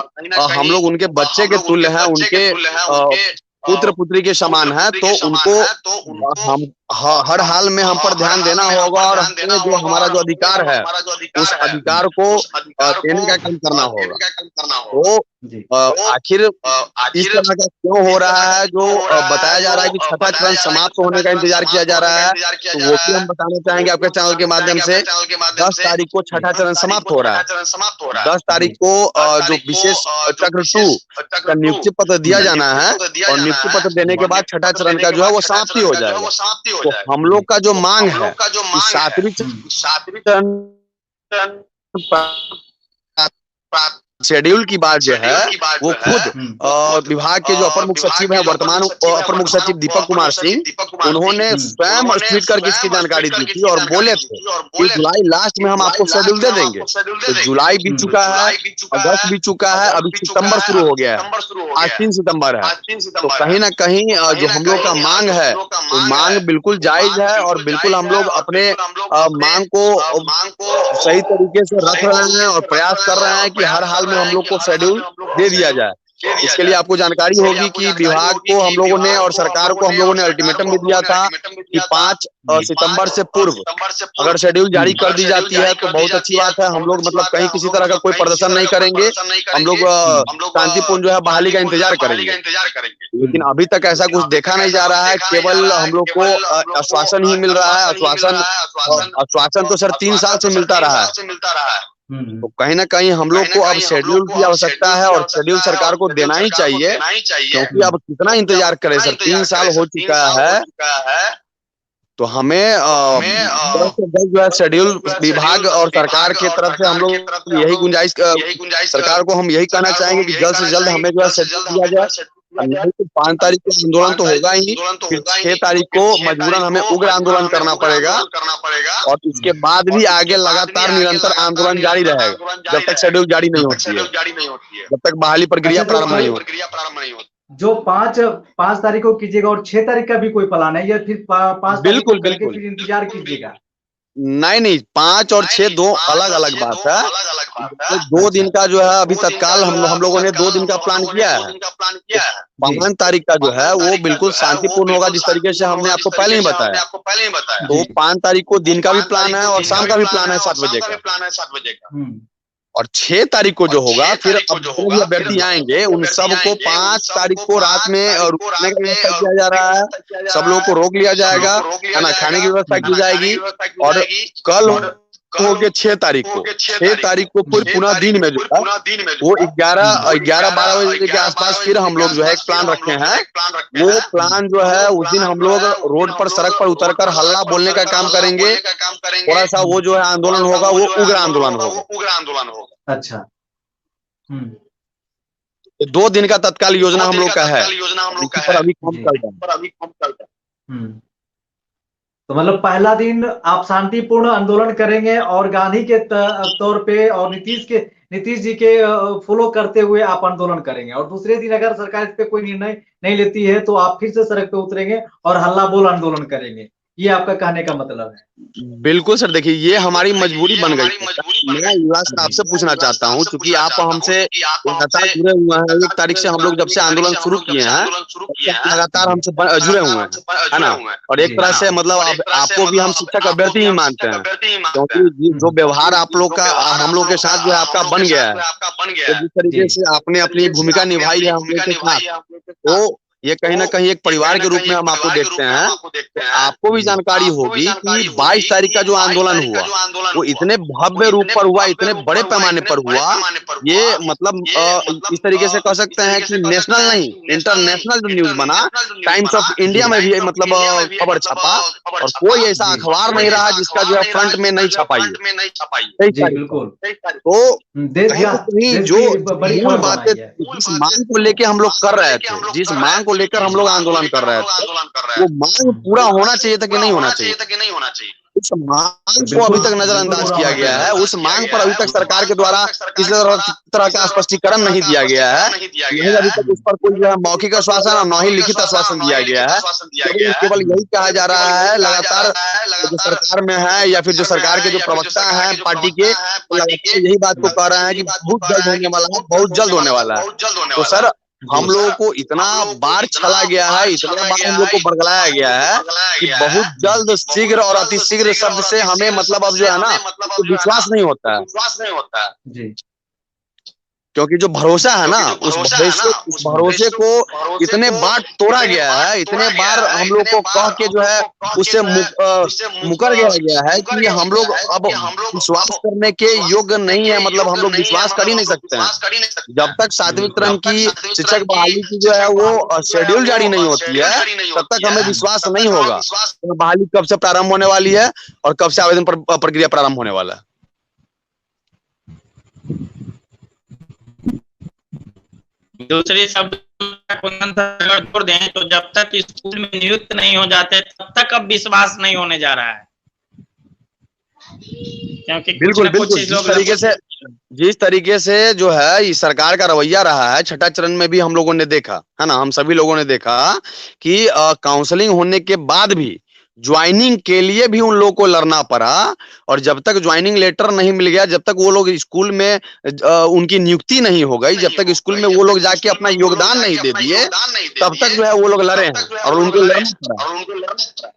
हम लोग उनके बच्चे के तुल्य हैं, उनके पुत्र पुत्री के समान है, तो उनको हम हर हाल में हम पर ध्यान देना होगा और हमें जो हमारा जो अधिकार है उस अधिकार को देने का काम करना होगा। तो आखिर इस तरह का क्यों हो रहा है, जो बताया जा रहा है कि छठा चरण समाप्त होने का इंतजार किया जा रहा है, तो वो भी हम बताना चाहेंगे आपके चैनल के माध्यम से। 10 तारीख को छठा चरण समाप्त हो रहा है। 10 तारीख को जो विशेष चक्र 2 का नियुक्ति पत्र दिया जाना है और नियुक्ति पत्र देने के बाद छठा चरण का जो है वो समाप्ति हो जाएगा। तो हम लोग का जो मांग है कि 7वीं शेड्यूल की बात जो है वो खुद विभाग के जो अपर मुख्य सचिव है, वर्तमान अपर मुख्य सचिव दीपक कुमार सिंह, उन्होंने स्वयं ट्वीट करके इसकी जानकारी दी थी और बोले थे कि जुलाई लास्ट में हम आपको शेड्यूल दे देंगे। तो जुलाई बीत चुका है, अगस्त बीत चुका है, अभी सितंबर शुरू हो गया है, आज 3 सितंबर है। तो कहीं ना कहीं जो हम लोग का मांग है वो मांग बिल्कुल जायज है और बिल्कुल हम लोग अपने मांग को सही तरीके से रख रहे हैं और प्रयास कर रहे हैं कि हर हाल हम लोग को शेड्यूल दे दिया जाए। इसके लिए आपको जानकारी होगी कि विभाग को हम लोगों ने और सरकार को हम लोगों ने अल्टीमेटम भी दिया था कि 5 सितंबर से पूर्व अगर शेड्यूल जारी कर दी जाती है तो बहुत अच्छी बात है। हम लोग मतलब कहीं किसी तरह का कोई प्रदर्शन नहीं करेंगे, हम लोग शांतिपूर्ण जो है बहाली का इंतजार करेंगे। लेकिन अभी तक ऐसा कुछ देखा नहीं जा रहा है, केवल हम लोग को आश्वासन ही मिल रहा है। आश्वासन तो सर 3 साल से मिलता रहा है। तो कहीं ना कहीं हम लोग को अब शेड्यूल की आवश्यकता है और शेड्यूल सरकार को देना ही चाहिए, क्योंकि अब कितना इंतजार करें सर, 3 साल हो चुका है। तो हमें जो है शेड्यूल विभाग और सरकार की तरफ से हम लोग यही गुंजाइश सरकार को हम यही कहना चाहेंगे कि जल्द से जल्द हमें जो है शेड्यूल दिया जाए। 5 तारीख को आंदोलन तो होगा ही, फिर 6 तारीख को मजबूरन हमें उग्र आंदोलन करना पड़ेगा और इसके बाद भी आगे लगातार निरंतर आंदोलन जारी रहेगा जब तक शेड्यूल जारी नहीं होती है, जब तक बहाली प्रक्रिया प्रारंभ नहीं होती।
जो 5 तारीख को कीजिएगा और 6 तारीख का भी कोई प्लान है या फिर 5
बिल्कुल
बिल्कुल फिर इंतजार कीजिएगा?
नहीं, 5 और 6 2 अलग अलग बात है। तो 2 दिन का जो है अभी तत्काल हम लोगों ने 2 दिन का प्लान किया है। 5 तारीख का जो है वो बिल्कुल शांतिपूर्ण होगा, जिस तरीके से हमने आपको पहले ही बताया। तो 5 तारीख को दिन का भी प्लान है और शाम का भी प्लान है 7 बजे का। और 6 तारीख को जो होगा फिर अब जो भी अभ्यर्थी आएंगे उन सबको 5 तारीख को रात में रुकने का व्यवस्था किया जा रहा है। सब लोगों को रोक लिया जाएगा, खाना खाने की व्यवस्था की जाएगी और कल हो गए 6 तारीख को। 6 तारीख को फिर पुनः दिन में जो है वो 11-12 बजे के आसपास फिर हम लोग जो है एक प्लान रखे हैं। वो प्लान जो है उस दिन हम लोग रोड पर सड़क पर उतरकर हल्ला बोलने का काम करेंगे। थोड़ा सा वो जो है आंदोलन होगा वो उग्र आंदोलन होगा।
अच्छा,
2 दिन का तत्काल योजना हम लोग का है, पर अभी काम चल रहा है।
तो मतलब पहला दिन आप शांतिपूर्ण आंदोलन करेंगे और गांधी के तौर पे और नीतीश जी के फॉलो करते हुए आप आंदोलन करेंगे, और दूसरे दिन अगर सरकार इस पे कोई निर्णय नहीं लेती है तो आप फिर से सड़क पे उतरेंगे और हल्ला बोल आंदोलन करेंगे। ये आपका कहने का मतलब है?
बिल्कुल सर, देखिए ये हमारी मजबूरी बन गई। मैं युवराज साहब आपसे पूछना चाहता हूँ, क्योंकि आप हमसे लगातार जुड़े हुए हैं। 1 तारीख से हम लोग जब से आंदोलन शुरू किए हैं लगातार हमसे जुड़े हुए हैं, है ना। और एक तरह से मतलब आपको भी हम शिक्षक अभ्यर्थी ही मानते हैं, क्योंकि जो व्यवहार आप लोग का हम लोग के साथ जो है आपका बन गया है, तो जिस तरीके से आपने अपनी भूमिका निभाई है हम लोग के साथ, तो ये कहीं ना कहीं एक परिवार के रूप में हम आपको देखते हैं। तो आपको भी जानकारी होगी कि 22 तारीख का जो आंदोलन हुआ वो इतने भव्य रूप पर हुआ, इतने बड़े पैमाने पर हुआ। ये मतलब इस तरीके से कह सकते हैं कि नेशनल नहीं इंटरनेशनल जो न्यूज बना, टाइम्स ऑफ इंडिया में भी मतलब खबर छपा, और कोई ऐसा अखबार नहीं रहा जिसका जो है फ्रंट में नहीं छपाई है। तो जो मूल बातें जिस मांग को लेके हम लोग कर रहे थे, जिस मांग को लेकर हम लोग आंदोलन कर रहे थे, वो मांग पूरा होना चाहिए था कि नहीं होना चाहिए? उस मांग को अभी तक नजरअंदाज किया गया है। उस मांग पर अभी तक सरकार के द्वारा किसी तरह का स्पष्टीकरण नहीं दिया गया है। नहीं अभी तक उस पर कोई जो है मौखिक आश्वासन और न ही लिखित आश्वासन दिया गया है। केवल यही कहा जा रहा है लगातार जो सरकार में है या फिर जो सरकार के जो प्रवक्ता हैं पार्टी के, लगातार यही बात को कह रहे हैं कि बहुत जल्द होने वाला है, बहुत जल्द होने वाला है। तो सर हम लोगों को इतना बार छला गया है, इतना बार हम लोग को बरगलाया गया है कि बहुत जल्द, शीघ्र और अतिशीघ्र शब्द से हमें मतलब अब जो है ना तो विश्वास नहीं होता है
जी।
क्योंकि जो भरोसा है ना उस भरोसे को इतने बार तोड़ा गया है, इतने बार हम लोग को कह के जो है उससे मुकर गया है कि हम लोग अब विश्वास करने के योग्य नहीं है, मतलब हम लोग विश्वास कर ही नहीं सकते हैं। जब तक 7वीं तरह की शिक्षक बहाली की जो है वो शेड्यूल जारी नहीं होती है तब तक हमें विश्वास नहीं होगा तो बहाली कब से प्रारंभ होने वाली है और कब से आवेदन प्रक्रिया प्रारंभ होने वाला है।
दूसरे शब्द अगर जोड़ दें तो जब तक स्कूल में नियुक्त नहीं हो जाते तब तक अब विश्वास नहीं होने जा रहा है, क्योंकि
बिल्कुल जिस तरीके से जो है इस सरकार का रवैया रहा है, छठा चरण में भी हम लोगों ने देखा है ना, हम सभी लोगों ने देखा कि काउंसलिंग होने के बाद भी ज्वाइनिंग के लिए भी उन लोगों को लड़ना पड़ा और जब तक ज्वाइनिंग लेटर नहीं मिल गया, जब तक वो लोग स्कूल में उनकी नियुक्ति नहीं हो गई, जब तक स्कूल में वो लोग जाके अपना योगदान नहीं दे दिए तब तक जो है वो लोग लड़े हैं और उनको लड़ना पड़ा।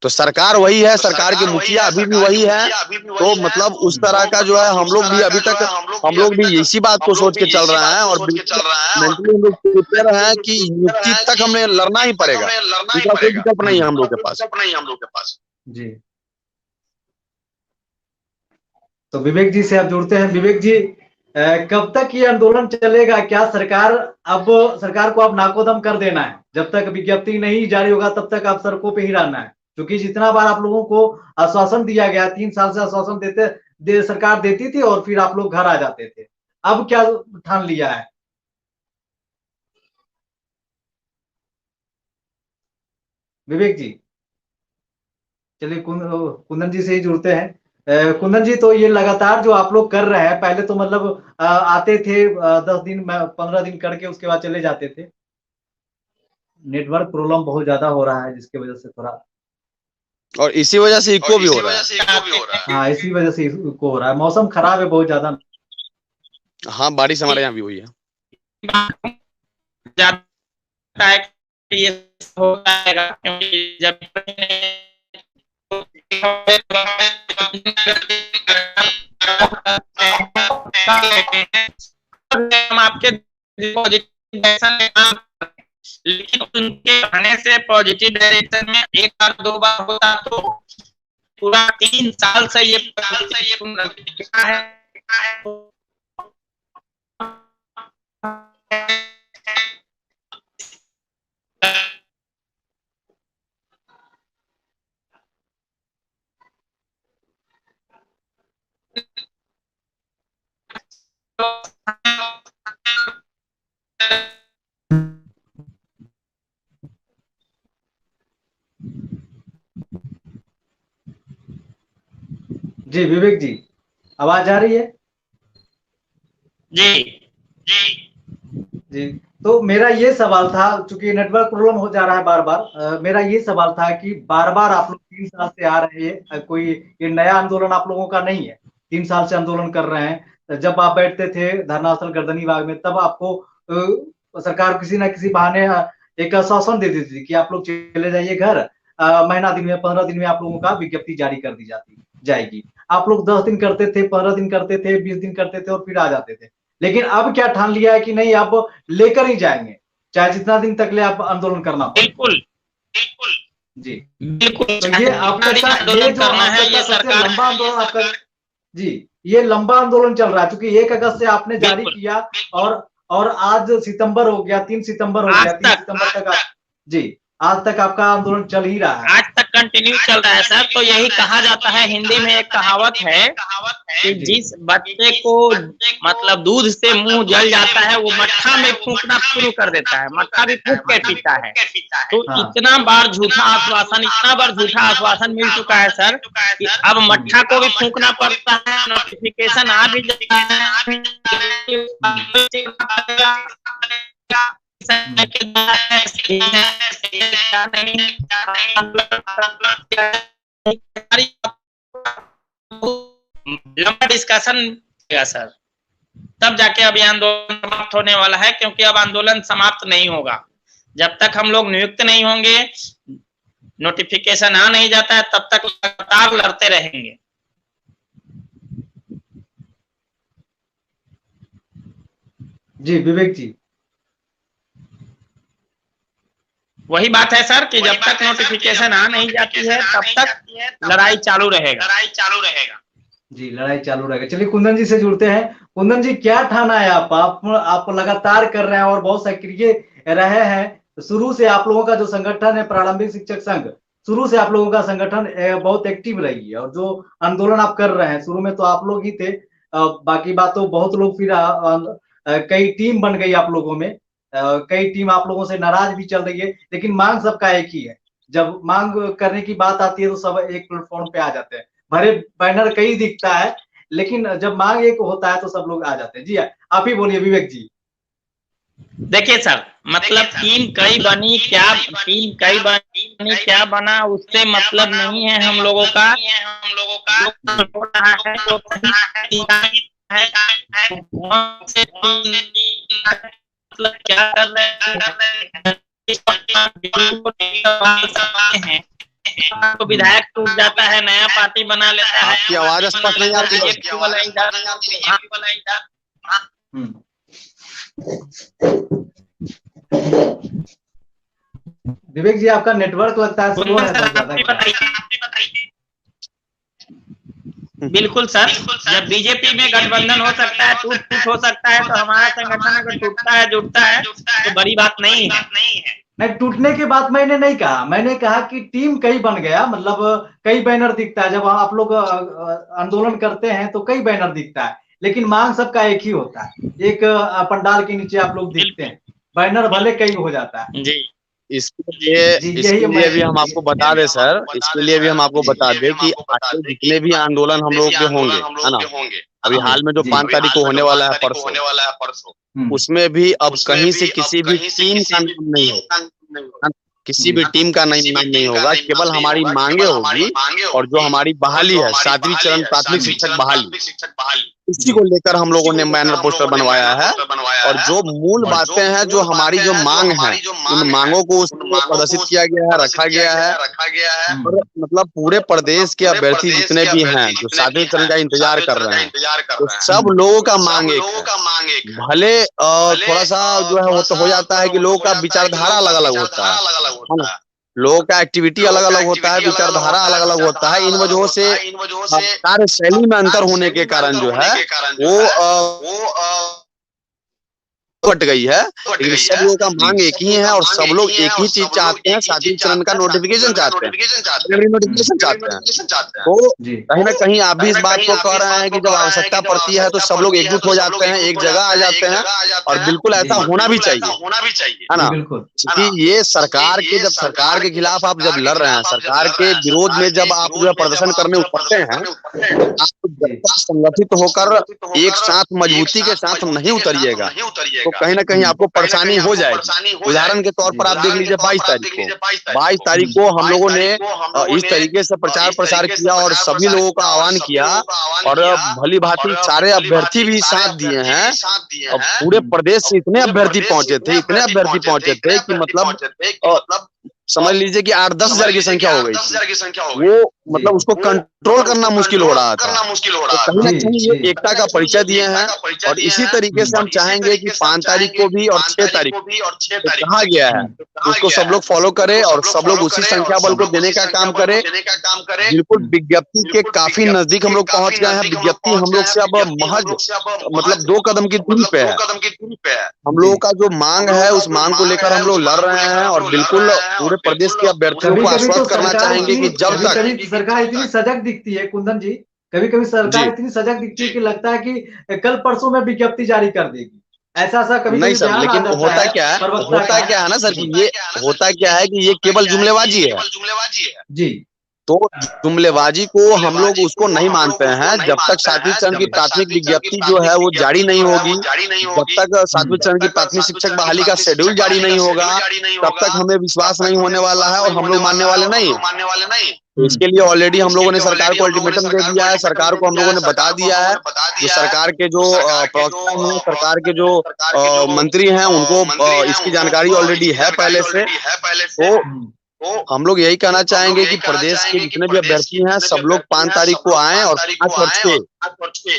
तो सरकार वही है, सरकार के मुखिया अभी भी वही है। तो मतलब उस तरह का जो है हम लोग भी अभी तक हम लोग भी इसी बात को सोच के चल रहे हैं और मेंटली हम लोग प्रिपेयर हैं कि नियुक्ति तक हमें लड़ना ही पड़ेगा, इसका कोई विकल्प नहीं है हम लोग के पास।
जी तो विवेक जी से आप जुड़ते हैं। विवेक जी, कब तक ये आंदोलन चलेगा? क्या सरकार को अब नाकोदम कर देना है? जब तक विज्ञप्ति नहीं जारी होगा तब तक आप सड़कों पे ही रहना है, क्योंकि जितना बार आप लोगों को आश्वासन दिया गया, 3 साल से आश्वासन सरकार देती थी और फिर आप लोग घर आ जाते थे। अब क्या ठान लिया है? विवेक जी, चलिए कुंदन जी से ही जुड़ते हैं। कुंदन जी, तो ये लगातार जो आप लोग कर रहे हैं, पहले तो मतलब आते थे 10 दिन 15 दिन करके उसके बाद चले जाते थे। नेटवर्क प्रॉब्लम बहुत ज्यादा हो रहा है जिसकी वजह से थोड़ा, और
इसी वजह से इको भी हो रहा है।
हाँ, इसी वजह से इको हो रहा है। मौसम खराब है बहुत ज्यादा।
हाँ, बारिश हमारे यहाँ भी हुई है।
ये हो जाएगा क्योंकि जब हम आपके लेकिन उनके आने से पॉजिटिव डायरेक्शन में एक बार 2 बार होता तो पूरा 3 साल से ये है।
जी विवेक जी, आवाज आ रही है? जी तो मेरा ये सवाल था, चूंकि नेटवर्क प्रॉब्लम हो जा रहा है बार बार, मेरा ये सवाल था कि बार बार आप लोग 3 साल से आ रहे हैं, कोई ये नया आंदोलन आप लोगों का नहीं है, 3 साल से आंदोलन कर रहे हैं। जब आप बैठते थे धरनास्थल गर्दनी बाग में तब आपको सरकार किसी न किसी बहाने एक आश्वासन दे देती थी कि आप लोग चले जाइए घर, महीना दिन में 15 दिन में आप लोगों का विज्ञप्ति जारी कर दी जाएगी। आप लोग 10 दिन करते थे, 15 दिन करते थे, 20 दिन करते थे और फिर आ जाते थे। लेकिन अब क्या ठान लिया है कि नहीं, आप लेकर ही जाएंगे चाहे जितना दिन तक ले आप आंदोलन करना पड़े?
बिल्कुल
जी
बिल्कुल।
तो ये आपका ये जो लंबा आंदोलन आपका, जी ये लंबा आंदोलन चल रहा है, क्योंकि 1 अगस्त से आपने जारी किया और आज सितंबर हो गया, 3 सितंबर हो गया, 3 सितंबर तक जी आज तक आपका आंदोलन चल ही रहा है।
आज तक कंटिन्यू चल रहा है सर। तो यही कहा जाता है, हिंदी में एक कहावत है कि जिस बच्चे को मतलब दूध से मुंह जल जाता है वो मट्ठा में फूंकना शुरू कर देता है, मट्ठा भी फूंक के पीता है। तो इतना बार झूठा आश्वासन मिल चुका है सर कि अब मट्ठा को भी फूंकना पड़ता है, नोटिफिकेशन आ भी जाता है। लंबा डिस्कशन सर, तब जाके अभी आंदोलन समाप्त होने वाला है, क्योंकि अब आंदोलन समाप्त नहीं होगा जब तक हम लोग नियुक्त नहीं होंगे, नोटिफिकेशन आ नहीं जाता है, तब तक लगातार लड़ते रहेंगे।
जी विवेक जी,
वही बात है सर कि जब तक नोटिफिकेशन आ नहीं जाती है तब तक लड़ाई चालू रहेगा।
जी लड़ाई चालू रहेगा। चलिए कुंदन जी से जुड़ते हैं। कुंदन जी, क्या ठाना है आप लगातार कर रहे हैं और बहुत सक्रिय रहे हैं। शुरू से आप लोगों का जो संगठन है प्रारंभिक शिक्षक संघ, शुरू से आप लोगों का संगठन बहुत एक्टिव रही है, और जो आंदोलन आप कर रहे हैं शुरू में तो आप लोग ही थे, बाकी बात तो बहुत लोग फिर कई टीम बन गई आप लोगों में, कई टीम आप लोगों से नाराज भी चल रही है, लेकिन मांग सबका एक ही है। जब मांग करने की बात आती है तो सब एक प्लेटफॉर्म पे आ जाते हैं, भरे बैनर कई दिखता है, लेकिन जब मांग एक होता है तो सब लोग आ जाते हैं। जी आप ही बोलिए विवेक जी।
देखिए सर, मतलब टीम कई बनी क्या बना उससे मतलब नहीं है हम लोगों का। मतलब क्या कर रहे हैं, तो विधायक टूट जाता है, नया पार्टी बना लेता है।
आपकी आवाज स्पष्ट नहीं आ रही
विवेक जी, आपका नेटवर्क लगता है स्लो है।
बिल्कुल सर, जब बीजेपी में गठबंधन हो सकता है, टूट हो सकता है, तो हमारा संगठन अगर टूटता है जुड़ता है तो बड़ी बात नहीं है।
नहीं, टूटने की बात मैंने नहीं कहा, मैंने कहा कि टीम कई बन गया, मतलब कई बैनर दिखता है। जब आप लोग आंदोलन करते हैं तो कई बैनर दिखता है, लेकिन मांग सबका एक ही होता है। एक पंडाल के नीचे आप लोग दिखते हैं, बैनर भले कई हो जाता है।
जी,
इसके लिए भी हम आपको बता दें सर, इसके लिए भी हम आपको बता दें कि आगे जितने भी आंदोलन हम लोग के होंगे, है ना, अभी हाल में जो 5 तारीख को होने वाला है परसों, उसमें भी अब कहीं से किसी भी टीम का नाम नहीं होगा, किसी भी टीम का नाम नहीं होगा, केवल हमारी मांगे होगी। और जो हमारी बहाली है, 7वीं चरण प्राथमिक शिक्षक बहाली, इसी को लेकर हम लोगों ने बैनर पोस्टर बनवाया है। और जो मूल बातें हैं, जो हमारी जो मांग है, उन मांगों को उसमें प्रदर्शित किया गया है, रखा गया है। और मतलब पूरे प्रदेश के अभ्यर्थी जितने भी हैं जो 7वें चरण का इंतजार कर रहे हैं, तो सब लोगों का मांग एक है। भले थोड़ा सा जो है वो तो हो जाता है कि लोगों का विचारधारा अलग अलग होता है, लोगों का एक्टिविटी अलग अलग होता है, विचारधारा अलग अलग होता है। इन वजहों से कार्यशैली में अंतर होने के कारण जो है वो कट गई है, लेकिन सब लोगों का मांग एक ही है और सब लोग एक ही चीज चाहते हैं, 7वीं चरण का नोटिफिकेशन चाहते हैं, नोटिफिकेशन चाहते हैं। तो कहीं ना कहीं आप भी इस बात को कह रहे हैं कि जब आवश्यकता पड़ती है तो सब लोग एकजुट हो जाते हैं, एक जगह आ जाते हैं, और बिल्कुल ऐसा होना भी चाहिए, है ना। क्योंकि ये सरकार के, जब सरकार के खिलाफ आप जब लड़ रहे हैं, सरकार के विरोध में जब आप जो है प्रदर्शन करने उतरते हैं, आप संगठित होकर एक साथ मजबूती के साथ नहीं उतरिएगा तो कहीं ना कहीं आपको परेशानी हो जाएगी। उदाहरण के तौर पर आप देख लीजिए 22 तारीख को हम लोगों ने इस तरीके से प्रचार प्रसार किया और सभी लोगों का आह्वान किया, और भली भांति सारे अभ्यर्थी भी साथ दिए हैं। अब पूरे प्रदेश से इतने अभ्यर्थी पहुंचे थे कि मतलब समझ लीजिए कि 8-10 हजार की संख्या हो गई। मतलब उसको कंट्रोल करना मुश्किल हो रहा था। तो कहीं ना कहीं ये एकता का परिचय दिए हैं और इसी तरीके से हम चाहेंगे कि 5 तारीख को भी और 6 तारीख को जो कहा गया है उसको सब लोग फॉलो करें और सब लोग उसी संख्या बल को देने का काम करें। बिल्कुल विज्ञप्ति के काफी नजदीक हम लोग पहुंच गए हैं। विज्ञप्ति हम लोग से अब महज मतलब 2 कदम की दूरी पे है। हम लोगों का जो मांग है उस मांग को लेकर हम लोग लड़ रहे हैं और बिल्कुल पूरे प्रदेश के अभ्यर्थियों को आश्वस्त करना चाहेंगे कि जब तक
सरकार इतनी सजग दिखती है कुंदन जी, कभी कभी सरकार इतनी सजग दिखती है कि लगता है कि कल परसों में विज्ञप्ति जारी कर देगी। ऐसा कभी
नहीं सर, लेकिन होता क्या है ना सर कि ये होता क्या है कि ये केवल जुमलेबाजी है
जी।
तो जुमलेबाजी को हम लोग उसको नहीं मानते हैं। जब तक 7वीं चरण की प्राथमिक विज्ञप्ति जो है वो जारी नहीं होगी, जब तक 7वीं चरण की प्राथमिक शिक्षक बहाली का शेड्यूल जारी नहीं होगा, तब तक हमें विश्वास नहीं होने वाला है और हम लोग मानने वाले नहीं। इसके लिए ऑलरेडी हम लोगों ने सरकार को अल्टीमेटम दे दिया है। सरकार को हम लोगों ने बता दिया है कि सरकार के जो प्रवक्ता हैं, सरकार के जो मंत्री हैं, उनको इसकी जानकारी ऑलरेडी है पहले से। तो हम लोग यही कहना चाहेंगे कि प्रदेश के जितने भी अभ्यर्थी हैं सब लोग 5 तारीख को आएं और 5 और 6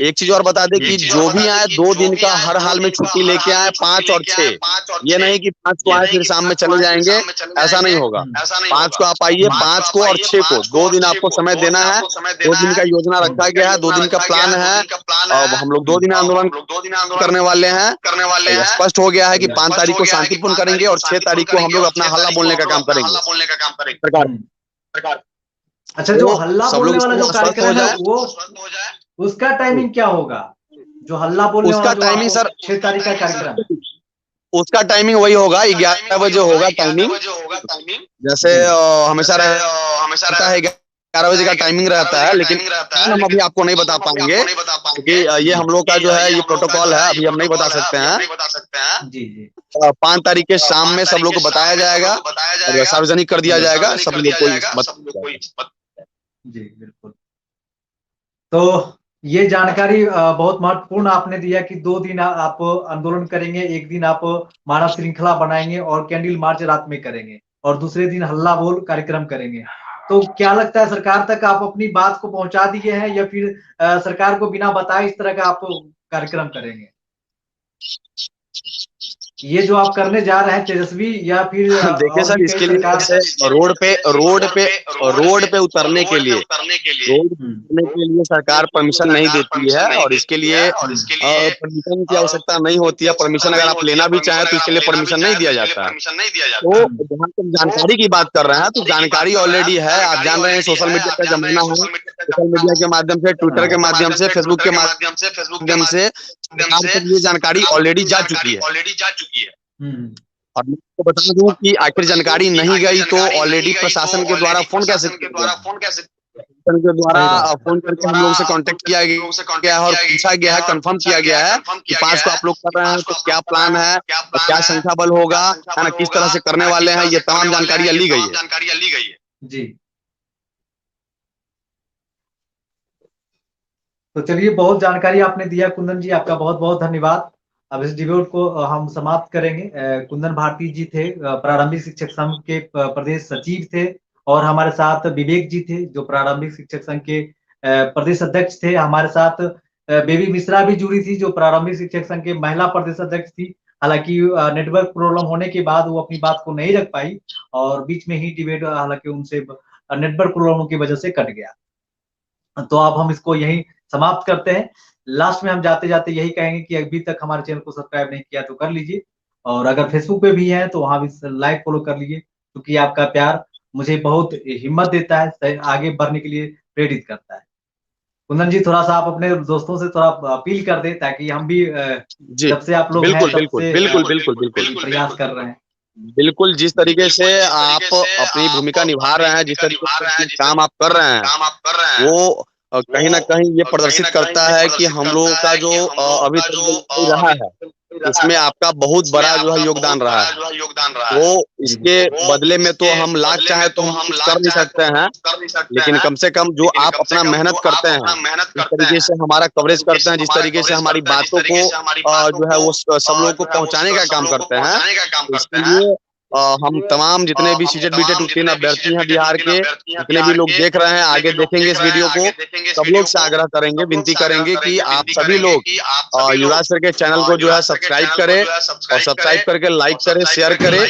एक चीज और बता दें कि जो भी आए 2 दिन का हर हाल में छुट्टी लेके आए, 5 और 6। ये नहीं कि 5 को आए फिर शाम में चले जाएंगे, ऐसा नहीं होगा। 5 को आप आइए, 5 को और 6 को 2 दिन आपको समय देना है। 2 दिन का योजना रखा गया है, 2 दिन का प्लान है। अब हम लोग 2 दिन आंदोलन करने वाले हैं। स्पष्ट हो गया है कि 5 तारीख को शांतिपूर्ण करेंगे और 6 तारीख को हम लोग अपना हल्ला बोलने का काम करेंगे।
अच्छा, जो हल्ला बोलने वाला जो कार्यक्रम है वो उसका टाइमिंग क्या होगा? जो हल्ला बोलने वाला
उसका टाइमिंग सर
6 तारीख का कार्यक्रम,
उसका टाइमिंग वही होगा, 11 बजे होगा टाइमिंग। जैसे हमेशा रहता है 11 बजे का टाइमिंग रहता है, लेकिन हम अभी आपको नहीं बता पाएंगे क्योंकि ये हम लोग का जो है ये प्रोटोकॉल है, अभी हम नहीं बता सकते हैं।
जी जी।
5 तारीख के शाम में सब लोग को बताया जाएगा और सार्वजनिक कर दिया जाएगा सब लोग को।
जी बिल्कुल। तो ये जानकारी बहुत महत्वपूर्ण आपने दिया कि 2 दिन आप आंदोलन करेंगे, 1 दिन आप मानव श्रृंखला बनाएंगे और कैंडल मार्च रात में करेंगे और दूसरे दिन हल्ला बोल कार्यक्रम करेंगे। तो क्या लगता है सरकार तक आप अपनी बात को पहुंचा दिए हैं या फिर सरकार को बिना बताए इस तरह का आप कार्यक्रम करेंगे? ये जो आप करने जा रहे हैं तेजस्वी या फिर
देखिए सर, इसके लिए रोड पे उतरने के लिए सरकार परमिशन नहीं देती है और इसके लिए परमिशन की आवश्यकता नहीं होती है। परमिशन अगर आप लेना भी चाहें तो इसके लिए परमिशन नहीं दिया जाता है। तो जहाँ तक जानकारी की बात कर रहे हैं तो जानकारी ऑलरेडी है। आप जान रहे हैं सोशल मीडिया का जमाना है, सोशल मीडिया के माध्यम से, ट्विटर के माध्यम से, फेसबुक के माध्यम से ये जानकारी ऑलरेडी जा चुकी है। और मैं आपको बता दूं कि आखिर जानकारी नहीं गई तो ऑलरेडी प्रशासन के द्वारा फोन कैसे के द्वारा फोन करके हम लोग से कांटेक्ट किया गया है और पूछा गया है, कंफर्म किया गया है कि 5 को आप लोग कर रहे हैं तो क्या प्लान है, तो क्या संख्या बल होगा, है ना, किस तरह से करने वाले हैं, ये तमाम जानकारी ली गई है।
जी। तो चलिए, बहुत जानकारी आपने दिया कुंदन जी, आपका बहुत बहुत धन्यवाद। अब इस डिबेट को हम समाप्त करेंगे। कुंदन भारती जी थे, प्रारंभिक शिक्षक संघ के प्रदेश सचिव थे, और हमारे साथ विवेक जी थे जो प्रारंभिक शिक्षक संघ के प्रदेश अध्यक्ष थे। हमारे साथ बेबी मिश्रा भी जुड़ी थी जो प्रारंभिक शिक्षक संघ के महिला प्रदेश अध्यक्ष थी। हालांकि नेटवर्क प्रॉब्लम होने के बाद वो अपनी बात को नहीं रख पाई और बीच में ही डिबेट हालांकि उनसे नेटवर्क प्रॉब्लम की वजह से कट गया। तो अब हम इसको यहीं समाप्त करते हैं। लास्ट में हम जाते जाते यही कहेंगे कि अभी तक हमारे चैनल को सब्सक्राइब नहीं किया तो कर लीजिए, और अगर फेसबुक पे भी है तो वहां भी लाइक फॉलो कर लीजिए, क्योंकि आपका प्यार मुझे बहुत हिम्मत देता है, आगे बढ़ने के लिए प्रेरित करता है। कुंदन जी, थोड़ा सा आप अपने दोस्तों से थोड़ा अपील कर दे ताकि हम भी जब से आप लोग
बिल्कुल
प्रयास कर रहे हैं।
बिल्कुल, जिस तरीके से आप अपनी भूमिका निभा रहे हैं, जिस तरीके से काम आप कर रहे हैं, वो कहीं ना कहीं ये प्रदर्शित करता है कि हम लोगों का जो अभी तक रहा है इसमें आपका बहुत बड़ा जो है योगदान रहा है। वो इसके बदले में तो हम लाख चाहे तो हम कुछ कर नहीं सकते हैं, लेकिन कम से कम जो आप अपना मेहनत करते हैं, जिस तरीके से हमारा कवरेज करते हैं, जिस तरीके से हमारी बातों को जो है वो सब लोगों को पहुंचाने का काम करते हैं, इसके लिए हम तमाम जितने भी सीटेट बीटेट उत्तीर्ण अभ्यर्थी हैं बिहार के, जितने भी लोग देख रहे हैं, आगे देखेंगे इस वीडियो को, सब लोग से आग्रह करेंगे, विनती करेंगे कि आप सभी लोग युवराज सर के चैनल को जो है सब्सक्राइब करें और सब्सक्राइब करके लाइक करें, शेयर करें,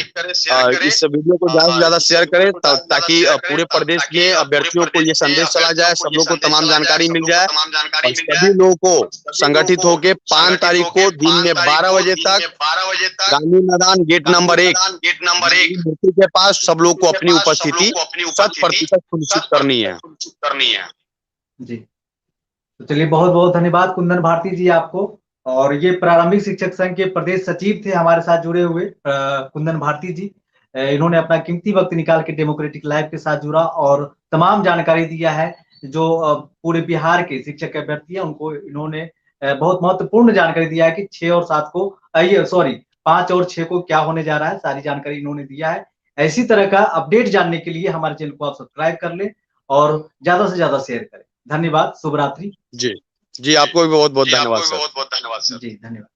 इस वीडियो को ज्यादा से ज्यादा शेयर करें ताकि पूरे प्रदेश में अभ्यर्थियों को ये संदेश चला जाए, सब लोग को तमाम जानकारी मिल जाए और सभी लोगों को संगठित होकर 5 तारीख को दिन में 12 बजे तक गांधी मैदान गेट नंबर 1 मूर्ति के पास सब लोग को अपनी उपस्थिति 100% सुनिश्चित करनी है।
जी, तो चलिए बहुत बहुत धन्यवाद कुंदन भारती जी आपको। और ये प्रारंभिक शिक्षक संघ के प्रदेश सचिव थे हमारे साथ जुड़े हुए कुंदन भारती जी। इन्होंने अपना कीमती वक्त निकाल के डेमोक्रेटिक लाइव के साथ जुड़ा और तमाम जानकारी दिया है। जो पूरे बिहार के शिक्षक अभ्यर्थी हैं उनको इन्होंने बहुत महत्वपूर्ण जानकारी दिया है कि 6 और 7 को 5 और 6 को क्या होने जा रहा है, सारी जानकारी इन्होंने दिया है। ऐसी तरह का अपडेट जानने के लिए हमारे चैनल को आप सब्सक्राइब कर लें और ज्यादा से ज्यादा शेयर करें। धन्यवाद, शुभ रात्रि।
जी आपको भी बहुत बहुत धन्यवाद सर।
जी धन्यवाद।